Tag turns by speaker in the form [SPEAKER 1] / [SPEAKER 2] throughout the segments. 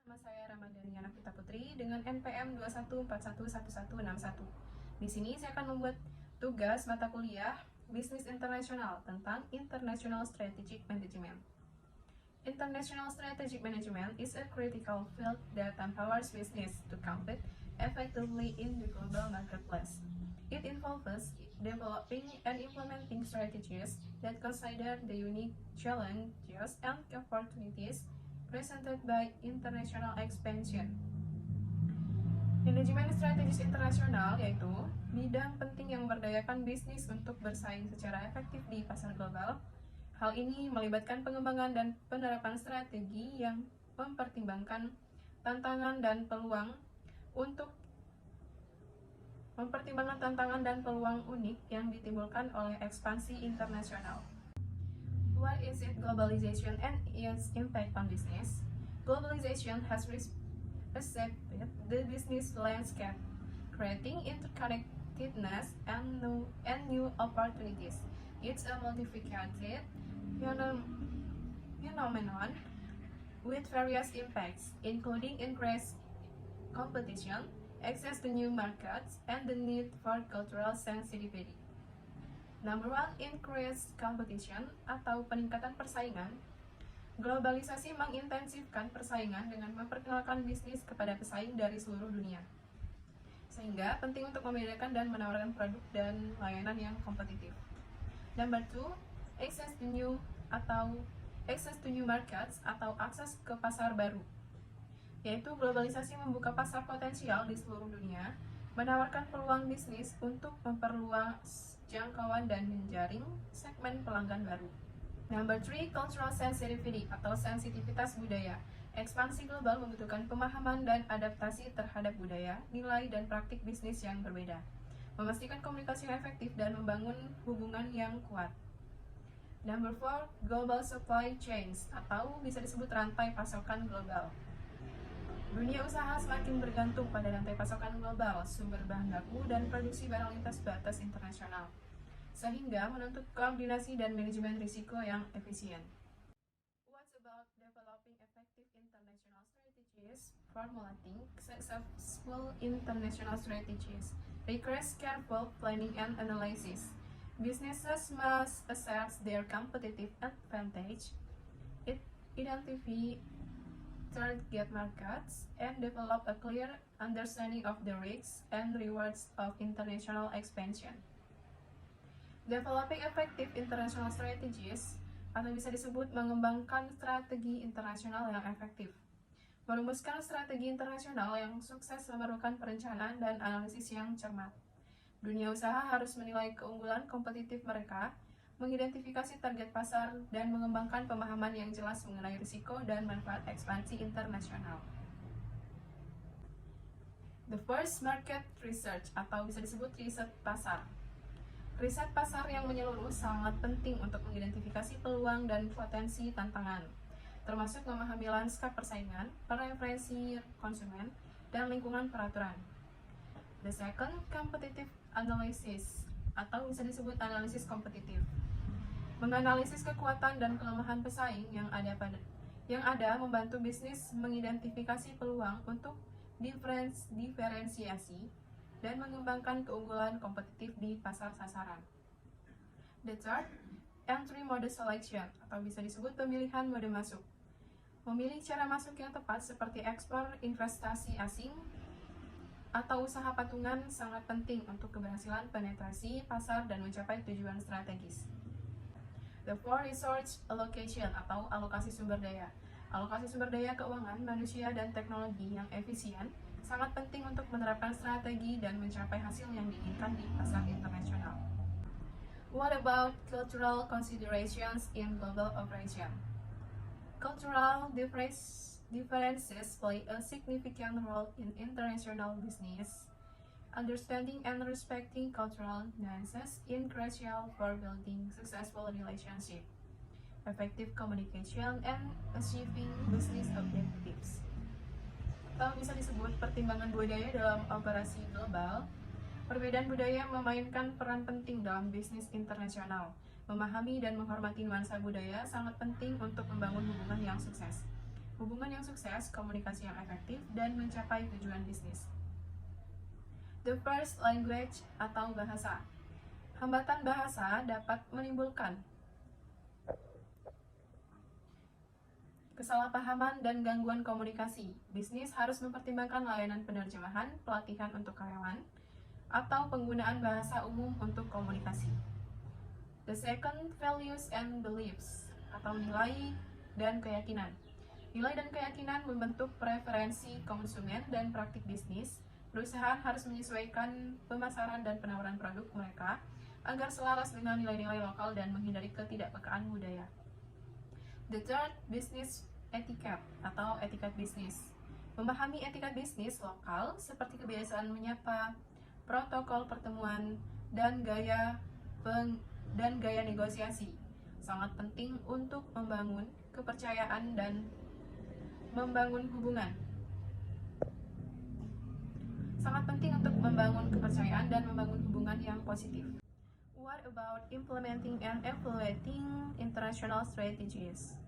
[SPEAKER 1] Nama saya Ramadhani Anapita Putri dengan NPM 21411161. Di sini saya akan membuat tugas mata kuliah Bisnis Internasional tentang International Strategic Management. International Strategic Management is a critical field that empowers business to compete effectively in the global marketplace. It involves developing and implementing strategies that consider the unique challenges and opportunities presented by international expansion. Manajemen strategis internasional yaitu bidang penting yang memberdayakan bisnis untuk bersaing secara efektif di pasar global. Hal ini melibatkan pengembangan dan penerapan strategi yang mempertimbangkan tantangan dan peluang unik yang ditimbulkan oleh ekspansi internasional. What is it, globalization and its impact on business? Globalization has reshaped the business landscape, creating interconnectedness and new opportunities. It's a multifaceted phenomenon with various impacts, including increased competition, access to new markets, and the need for cultural sensitivity. Number one, increased competition atau peningkatan persaingan. Globalisasi mengintensifkan persaingan dengan memperkenalkan bisnis kepada pesaing dari seluruh dunia. Sehingga penting untuk membedakan dan menawarkan produk dan layanan yang kompetitif. Number two, access to new markets atau akses ke pasar baru. Yaitu globalisasi membuka pasar potensial di seluruh dunia, menawarkan peluang bisnis untuk memperluas jangkauan dan menjaring segmen pelanggan baru. Number 3, cultural sensitivity atau sensitivitas budaya. Ekspansi global membutuhkan pemahaman dan adaptasi terhadap budaya, nilai, dan praktik bisnis yang berbeda. Memastikan komunikasi yang efektif dan membangun hubungan yang kuat. Number 4, global supply chains atau bisa disebut rantai pasokan global. Dunia usaha semakin bergantung pada rantai pasokan global, sumber bahan baku, dan produksi barang lintas batas internasional, sehingga menuntut koordinasi dan manajemen risiko yang efisien. What's about developing effective international strategies? Formulating successful international strategies requires careful planning and analysis. Businesses must assess their competitive advantage, identify target markets, and develop a clear understanding of the risks and rewards of international expansion. Developing effective international strategies atau bisa disebut mengembangkan strategi internasional yang efektif. Merumuskan strategi internasional yang sukses memerlukan perencanaan dan analisis yang cermat. Dunia usaha harus menilai keunggulan kompetitif mereka, mengidentifikasi target pasar, dan mengembangkan pemahaman yang jelas mengenai risiko dan manfaat ekspansi internasional. The first, market research atau bisa disebut riset pasar. Riset pasar yang menyeluruh sangat penting untuk mengidentifikasi peluang dan potensi tantangan, termasuk memahami lanskap persaingan, preferensi konsumen, dan lingkungan peraturan. The second, competitive analysis atau bisa disebut analisis kompetitif. Menganalisis kekuatan dan kelemahan pesaing yang ada membantu bisnis mengidentifikasi peluang untuk diferensiasi dan mengembangkan keunggulan kompetitif di pasar sasaran. The third, entry mode selection atau bisa disebut pemilihan mode masuk. Memilih cara masuk yang tepat seperti ekspor, investasi asing, atau usaha patungan sangat penting untuk keberhasilan penetrasi pasar dan mencapai tujuan strategis. The fourth, resource allocation atau alokasi sumber daya. Alokasi sumber daya keuangan, manusia, dan teknologi yang efisien sangat penting untuk menerapkan strategi dan mencapai hasil yang diinginkan di pasar internasional. What about cultural considerations in global operation? Cultural differences play a significant role in international business. Understanding and respecting cultural nuances is crucial for building successful relationships, effective communication, and achieving business objectives. Atau bisa disebut pertimbangan budaya dalam operasi global. Perbedaan budaya memainkan peran penting dalam bisnis internasional. Memahami dan menghormati nuansa budaya sangat penting untuk membangun hubungan yang sukses. hubungan yang sukses, komunikasi yang efektif, dan mencapai tujuan bisnis. The first language atau bahasa. Hambatan bahasa dapat menimbulkan kesalahpahaman dan gangguan komunikasi. Bisnis harus mempertimbangkan layanan penerjemahan, pelatihan untuk karyawan, atau penggunaan bahasa umum untuk komunikasi. The second, values and beliefs atau nilai dan keyakinan. Nilai dan keyakinan membentuk preferensi konsumen dan praktik bisnis. Perusahaan harus menyesuaikan pemasaran dan penawaran produk mereka agar selaras dengan nilai-nilai lokal dan menghindari ketidakpekaan budaya. The third, business etiquette atau etikat bisnis. Memahami etikat bisnis lokal seperti kebiasaan menyapa, protokol pertemuan, dan gaya negosiasi sangat penting untuk membangun kepercayaan dan membangun hubungan. Sangat penting untuk membangun kepercayaan dan membangun hubungan yang positif. What about implementing and evaluating international strategies?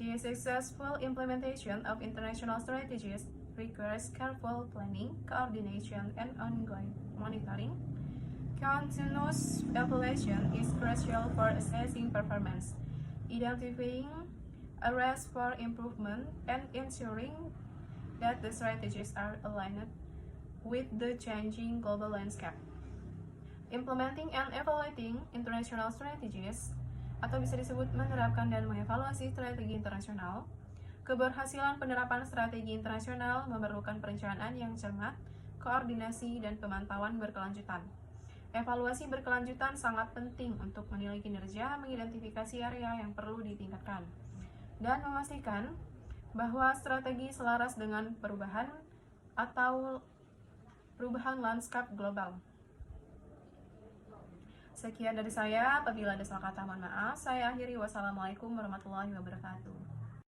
[SPEAKER 1] The successful implementation of international strategies requires careful planning, coordination, and ongoing monitoring. Continuous evaluation is crucial for assessing performance, identifying areas for improvement, and ensuring that the strategies are aligned with the changing global landscape. Implementing and evaluating international strategies, atau bisa disebut menerapkan dan mengevaluasi strategi internasional. Keberhasilan penerapan strategi internasional memerlukan perencanaan yang cermat, koordinasi, dan pemantauan berkelanjutan. Evaluasi berkelanjutan sangat penting untuk menilai kinerja, mengidentifikasi area yang perlu ditingkatkan, dan memastikan bahwa strategi selaras dengan perubahan lanskap global. Sekian dari saya, apabila ada salah kata mohon maaf. Saya akhiri, wassalamualaikum warahmatullahi wabarakatuh.